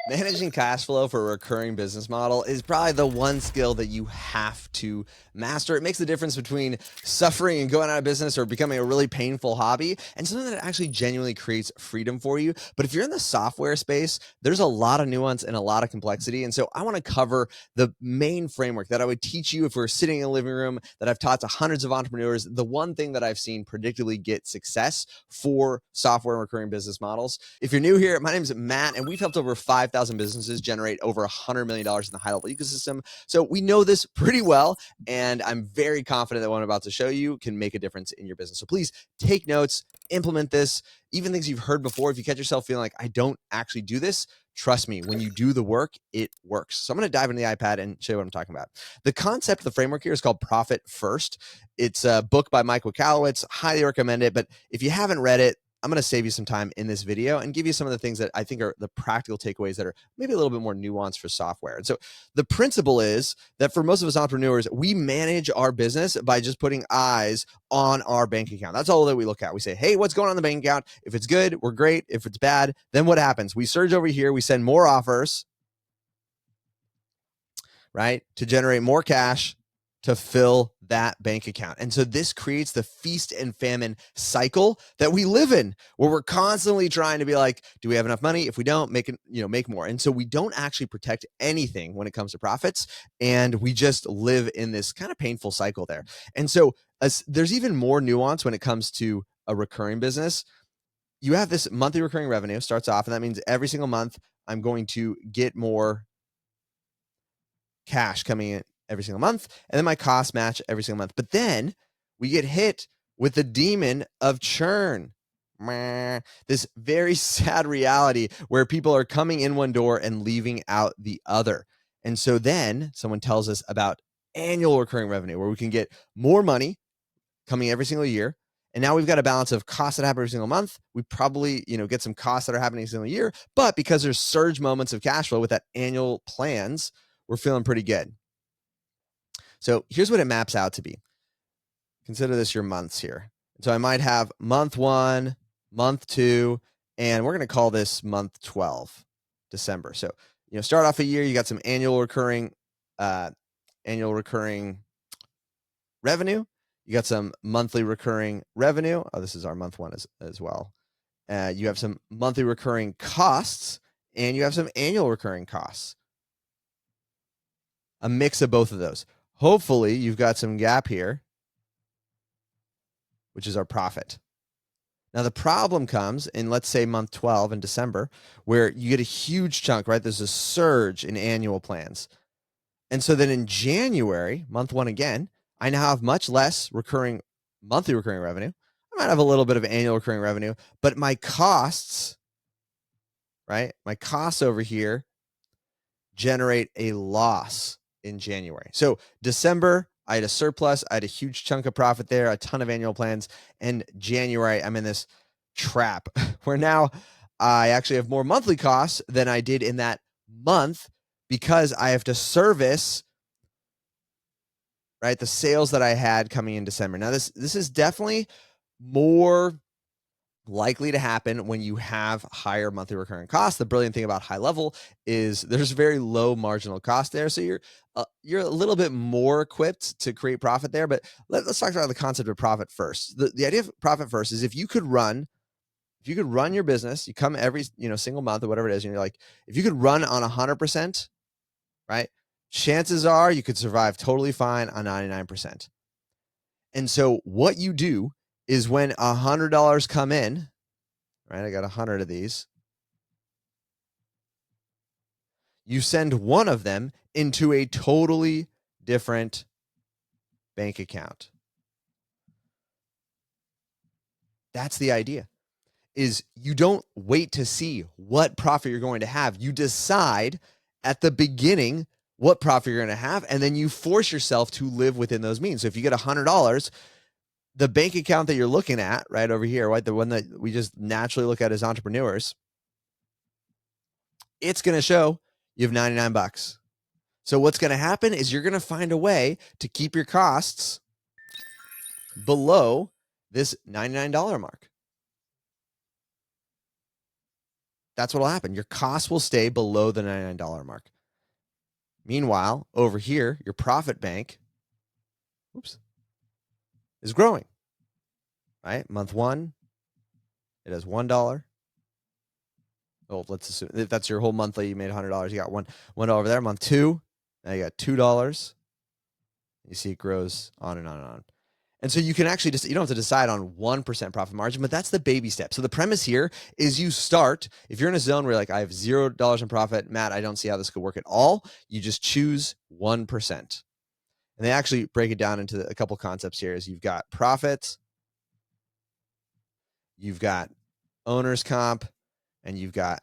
Managing cash flow for a recurring business model is probably the one skill that you have to master. It makes the difference between suffering and going out of business or becoming a really painful hobby and something that actually genuinely creates freedom for you. But if you're in the software space, there's a lot of nuance and a lot of complexity. And so I want to cover the main framework that I would teach you if we're sitting in a living room, that I've taught to hundreds of entrepreneurs. The one thing that I've seen predictably get success for software and recurring business models. If you're new here, my name is Matt, and we've helped over 5,000 businesses generate over $100 million in the HighLevel ecosystem. So we know this pretty well, and I'm very confident that what I'm about to show you can make a difference in your business. So please take notes, implement this, even things you've heard before. If you catch yourself feeling like I don't actually do this, trust me, when you do the work, it works. So I'm going to dive into the iPad and show you what I'm talking about. The concept of the framework here is called Profit First. It's a book by Michael Kalowitz. Highly recommend it. But if you haven't read it, I'm going to save you some time in this video and give you some of the things that I think are the practical takeaways that are maybe a little bit more nuanced for software. And so the principle is that for most of us entrepreneurs, we manage our business by just putting eyes on our bank account. That's all that we look at. We say, hey, what's going on in the bank account? If it's good, we're great. If it's bad, then what happens? We surge over here. We send more offers, right, to generate more cash to fill that bank account. And so this creates the feast and famine cycle that we live in, where we're constantly trying to be like, do we have enough money? If we don't, make more. And so we don't actually protect anything when it comes to profits, and we just live in this kind of painful cycle there. And so there's even more nuance when it comes to a recurring business. You have this monthly recurring revenue starts off, and that means every single month I'm going to get more cash coming in every single month, and then my costs match every single month. But then we get hit with the demon of churn. This very sad reality where people are coming in one door and leaving out the other. And so then someone tells us about annual recurring revenue, where we can get more money coming every single year. And now we've got a balance of costs that happen every single month. We probably, get some costs that are happening every single year, but because there's surge moments of cash flow with that annual plans, we're feeling pretty good. So here's what it maps out to be. Consider this your months here. So I might have month 1, month 2, and we're going to call this month 12, December. So, start off a year, you got some annual recurring revenue. You got some monthly recurring revenue. Oh, this is our month 1 as well. You have some monthly recurring costs, and you have some annual recurring costs. A mix of both of those. Hopefully, you've got some gap here, which is our profit. Now, the problem comes in, let's say, month 12 in December, where you get a huge chunk, right? There's a surge in annual plans. And so then in January, month 1 again, I now have much less monthly recurring revenue. I might have a little bit of annual recurring revenue, but my costs, right? My costs over here generate a loss in January. So December, I had a surplus. I had a huge chunk of profit there, a ton of annual plans. And January, I'm in this trap where now I actually have more monthly costs than I did in that month because I have to service, right, the sales that I had coming in December. Now, this is definitely more likely to happen when you have higher monthly recurring costs. The brilliant thing about HighLevel is there's very low marginal cost there. So you're a little bit more equipped to create profit there. But let's talk about the concept of profit first. The idea of profit first is if you could run your business, you come every single month or whatever it is, and you're like, if you could run on 100%, right? Chances are you could survive totally fine on 99%. And so what you do is when $100 come in, right? I got 100 of these. You send one of them into a totally different bank account. That's the idea. Is you don't wait to see what profit you're going to have. You decide at the beginning what profit you're going to have, and then you force yourself to live within those means. So if you get $100, the bank account that you're looking at right over here, right, the one that we just naturally look at as entrepreneurs, it's going to show you have 99 bucks. So what's going to happen is you're going to find a way to keep your costs below this $99 mark. that's what will happen. Your costs will stay below the $99 mark. Meanwhile, over here, your profit bank, is growing, right? Month one, it has $1. Oh, let's assume if that's your whole monthly, you made $100. You got $1 over there. Month two, now you got $2. You see it grows on and on and on. And so you can actually you don't have to decide on 1% profit margin, but that's the baby step. So the premise here is you start, if you're in a zone where you're like, I have $0 in profit, Matt, I don't see how this could work at all. You just choose 1%. And they actually break it down into a couple concepts here. Is you've got profits, you've got owner's comp, and you've got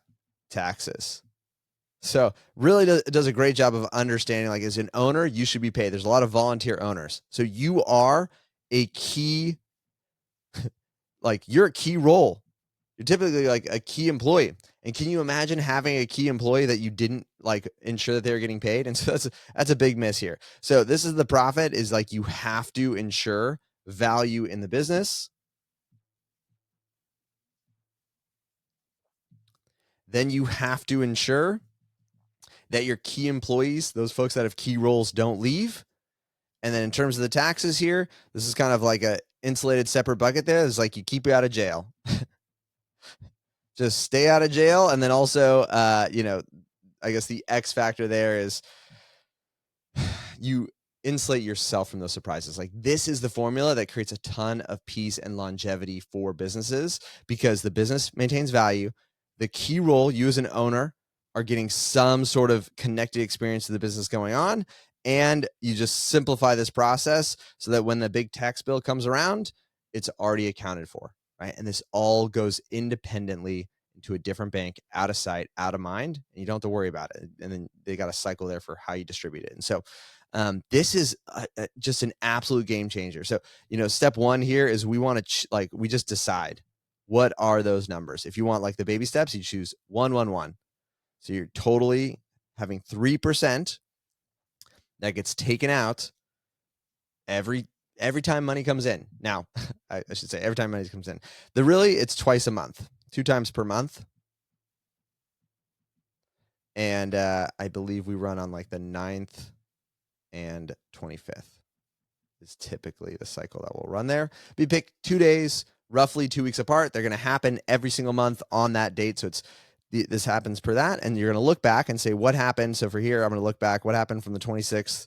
taxes. So really does a great job of understanding, like, as an owner, you should be paid. There's a lot of volunteer owners. So you are a key, like, you're a key role. You're typically like a key employee. And can you imagine having a key employee that you didn't like ensure that they were getting paid? And so that's a big miss here. So this is the profit, is like, you have to ensure value in the business. Then you have to ensure that your key employees, those folks that have key roles, don't leave. And then in terms of the taxes here, this is kind of like a insulated separate bucket there. It's like, you keep you out of jail. Just stay out of jail. And then also, I guess the X factor there is you insulate yourself from those surprises. Like, this is the formula that creates a ton of peace and longevity for businesses, because the business maintains value. The key role, you as an owner, are getting some sort of connected experience to the business going on. And you just simplify this process so that when the big tax bill comes around, it's already accounted for, right? And this all goes independently into a different bank, out of sight, out of mind, and you don't have to worry about it. And then they got a cycle there for how you distribute it. And so this is just an absolute game changer. So, step one here is we want to we just decide, what are those numbers? If you want like the baby steps, you choose 1, 1, 1. So you're totally having 3% that gets taken out every time money comes in. Now, I should say every time money comes in. It's twice a month, 2 times per month. And I believe we run on like the 9th and 25th is typically the cycle that will run there. We pick 2 days, roughly 2 weeks apart. They're going to happen every single month on that date. So this happens per that. And you're going to look back and say, what happened? So for here, I'm going to look back, what happened from the 26th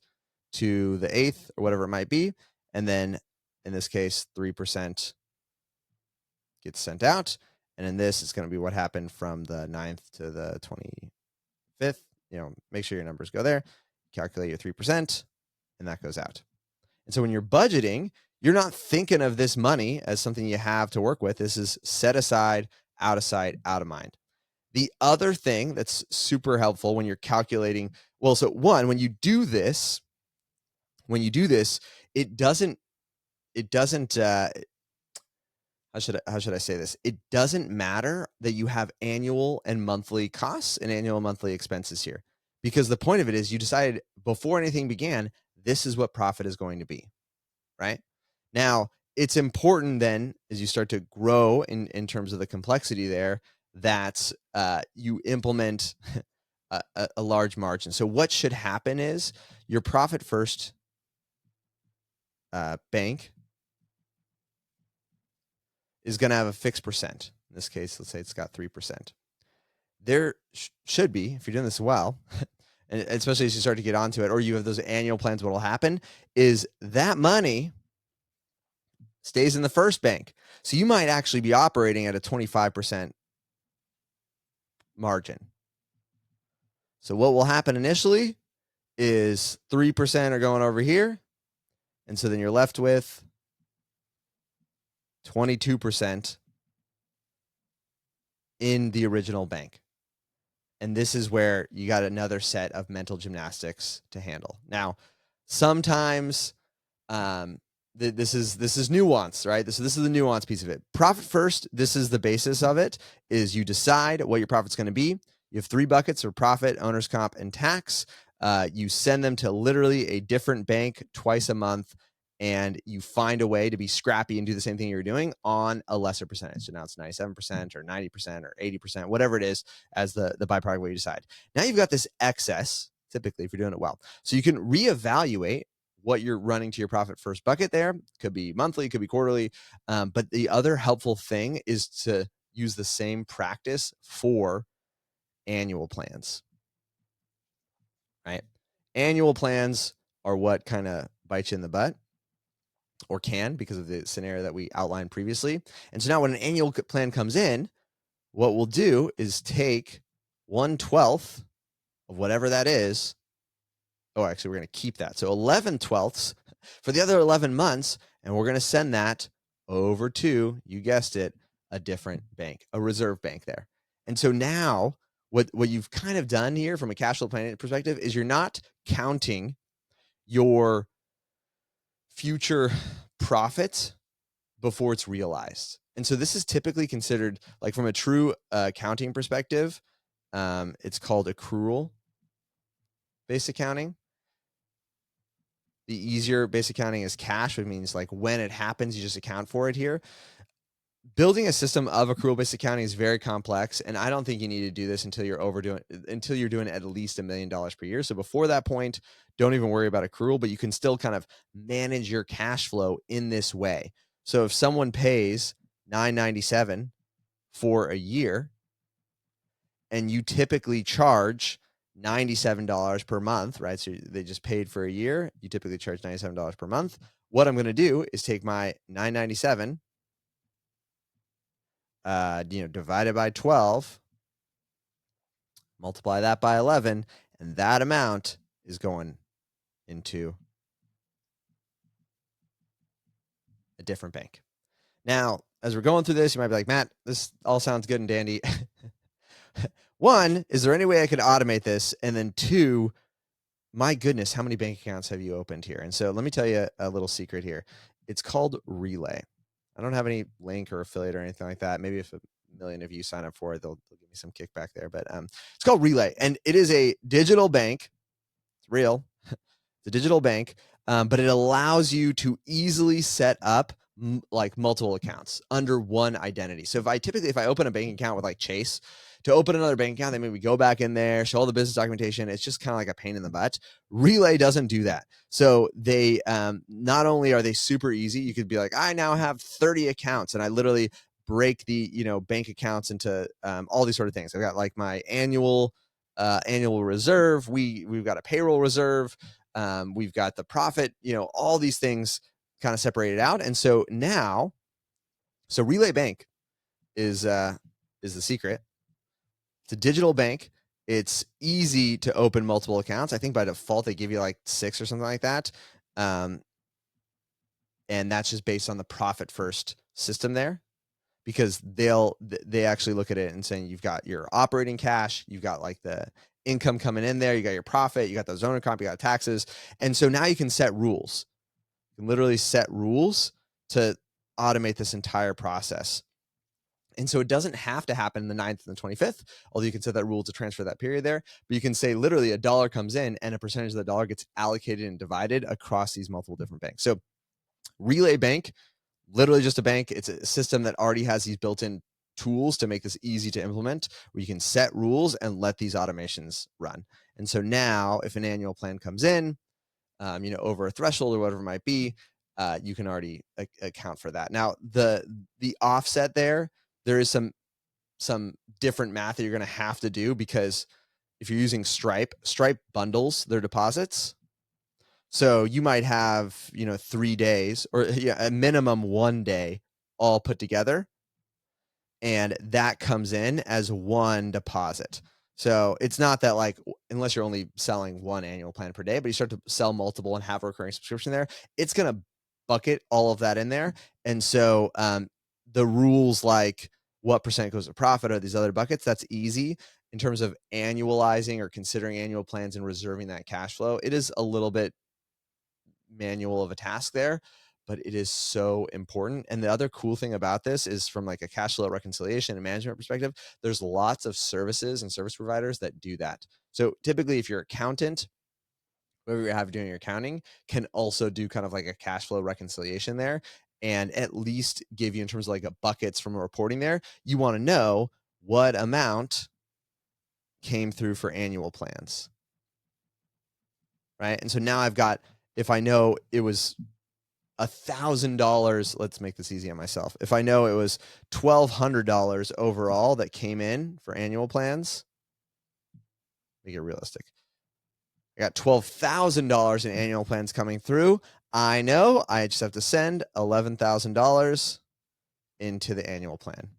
to the 8th or whatever it might be. And then in this case, 3% gets sent out. And in this, it's going to be what happened from the 9th to the 25th. Make sure your numbers go there, calculate your 3%, and that goes out. And so when you're budgeting, you're not thinking of this money as something you have to work with. This is set aside, out of sight, out of mind. The other thing that's super helpful when you're calculating, so one, when you do this, it doesn't, how should I say this? It doesn't matter that you have annual and monthly costs and annual and monthly expenses here, because the point of it is you decided before anything began, this is what profit is going to be, right? Now, it's important then, as you start to grow in terms of the complexity there, that you implement a large margin. So what should happen is your profit first bank is going to have a fixed percent. In this case, let's say it's got 3%. There should be, if you're doing this well, and especially as you start to get onto it, or you have those annual plans, what will happen is that money stays in the first bank. So you might actually be operating at a 25% margin. So what will happen initially is 3% are going over here. And so then you're left with 22% in the original bank. And this is where you got another set of mental gymnastics to handle. Now, sometimes this is nuance, right? This is the nuance piece of it. Profit first, this is the basis of it, is you decide what your profit's going to be. You have 3 buckets for profit, owner's comp, and tax. You send them to literally a different bank twice a month. and you find a way to be scrappy and do the same thing you're doing on a lesser percentage. So now it's 97% or 90% or 80%, whatever it is as the byproduct way you decide. Now you've got this excess, typically if you're doing it well. So you can reevaluate what you're running to your profit first bucket there. Could be monthly, could be quarterly. But the other helpful thing is to use the same practice for annual plans, right? Annual plans are what kind of bite you in the butt, or can, because of the scenario that we outlined previously. And so now when an annual plan comes in, what we'll do is take 1/12 of whatever that is. Oh, actually, we're going to keep that. So 11/12 for the other 11 months, and we're going to send that over to, you guessed it, a different bank, a reserve bank there. And so now what you've kind of done here from a cash flow planning perspective is you're not counting your future profit before it's realized. And so this is typically considered, like from a true accounting perspective, it's called accrual-based accounting. The easier base accounting is cash, which means like when it happens, you just account for it here. Building a system of accrual-based accounting is very complex, and I don't think you need to do this until you're doing at least $1 million per year. So before that point, don't even worry about accrual, but you can still kind of manage your cash flow in this way. So if someone pays $997 for a year, and you typically charge $97 per month, right? So they just paid for a year. You typically charge $97 per month. What I'm going to do is take my $997, divided by 12, multiply that by 11, and that amount is going into a different bank. Now, as we're going through this, you might be like, Matt, this all sounds good and dandy. One, is there any way I could automate this? And then two, my goodness, how many bank accounts have you opened here? And so let me tell you a little secret here. It's called Relay. I don't have any link or affiliate or anything like that. Maybe if 1 million of you sign up for it, they'll give me some kickback there. But it's called Relay, and it is a digital bank. It's real. It's a digital bank, but it allows you to easily set up like multiple accounts under one identity. So if I open a bank account with like Chase, to open another bank account, they maybe go back in there, show all the business documentation. It's just kind of like a pain in the butt. Relay doesn't do that. So they not only are they super easy, you could be like, I now have 30 accounts, and I literally break the bank accounts into all these sort of things. I've got like my annual reserve. We've got a payroll reserve. We've got the profit. All these things kind of separated out. And so now, Relay Bank is the secret. It's a digital bank. It's easy to open multiple accounts. I think by default, they give you like 6 or something like that. And that's just based on the profit first system there, because they actually look at it and saying, you've got your operating cash, you've got like the income coming in there, you got your profit, you got the owner comp, you got taxes. And so now you can set rules. You can literally set rules to automate this entire process. And so it doesn't have to happen the 9th and the 25th, although you can set that rule to transfer that period there. But you can say literally $1 comes in and a percentage of the dollar gets allocated and divided across these multiple different banks. So Relay Bank, literally just a bank. It's a system that already has these built-in tools to make this easy to implement, where you can set rules and let these automations run. And so now if an annual plan comes in, over a threshold or whatever it might be, you can already account for that. Now the offset there is some different math that you're going to have to do, because if you're using Stripe bundles their deposits. So you might have, 3 days or a minimum 1 day all put together, and that comes in as one deposit. So it's not that like, unless you're only selling one annual plan per day, but you start to sell multiple and have a recurring subscription there, it's going to bucket all of that in there. And so the rules like what percent goes to profit or these other buckets, that's easy. In terms of annualizing or considering annual plans and reserving that cash flow, it is a little bit manual of a task there, but it is so important. And the other cool thing about this is, from like a cash flow reconciliation and management perspective, there's lots of services and service providers that do that. So typically, if your accountant whoever you have doing your accounting can also do kind of like a cash flow reconciliation there, and at least give you, in terms of like a buckets from a reporting there, you want to know what amount came through for annual plans, right? And so now I've got, if I know it was $1,000, let's make this easy on myself. If I know it was $1,200 overall that came in for annual plans, make it realistic. I got $12,000 in annual plans coming through. I know I just have to send $11,000 into the annual plan.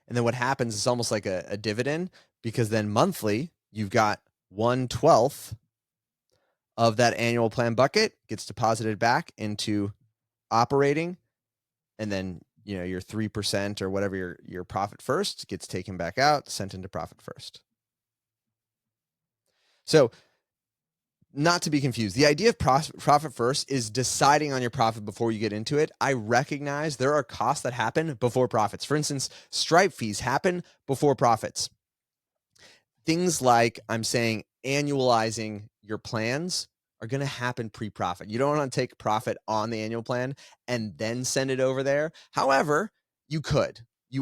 And then what happens is almost like a dividend, because then monthly you've got 1/12 of that annual plan bucket gets deposited back into operating, and then your 3% or whatever your profit first gets taken back out, sent into profit first. So, not to be confused, the idea of profit first is deciding on your profit before you get into it. I recognize there are costs that happen before profits. For instance, Stripe fees happen before profits. Things like, I'm saying, annualizing your plans are going to happen pre-profit. You don't want to take profit on the annual plan and then send it over there. However, you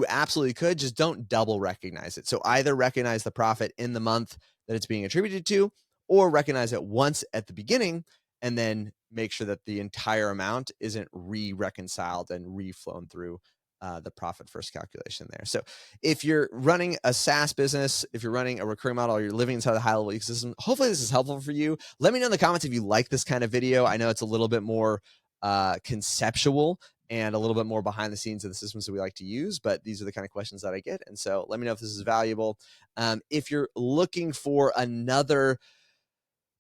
absolutely could, just don't double recognize it. So either recognize the profit in the month that it's being attributed to, or recognize it once at the beginning and then make sure that the entire amount isn't re-reconciled and re-flown through the profit first calculation there. So if you're running a SaaS business, if you're running a recurring model, or you're living inside the HighLevel ecosystem, hopefully this is helpful for you. Let me know in the comments if you like this kind of video. I know it's a little bit more conceptual and a little bit more behind the scenes of the systems that we like to use, but these are the kind of questions that I get. And so let me know if this is valuable. If you're looking for another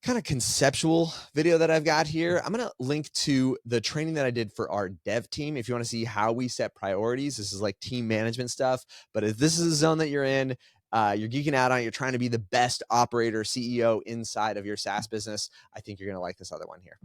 kind of conceptual video that I've got here, I'm going to link to the training that I did for our dev team. If you want to see how we set priorities, this is like team management stuff. But if this is a zone that you're in, you're geeking out on it, you're trying to be the best operator, CEO inside of your SaaS business, I think you're going to like this other one here.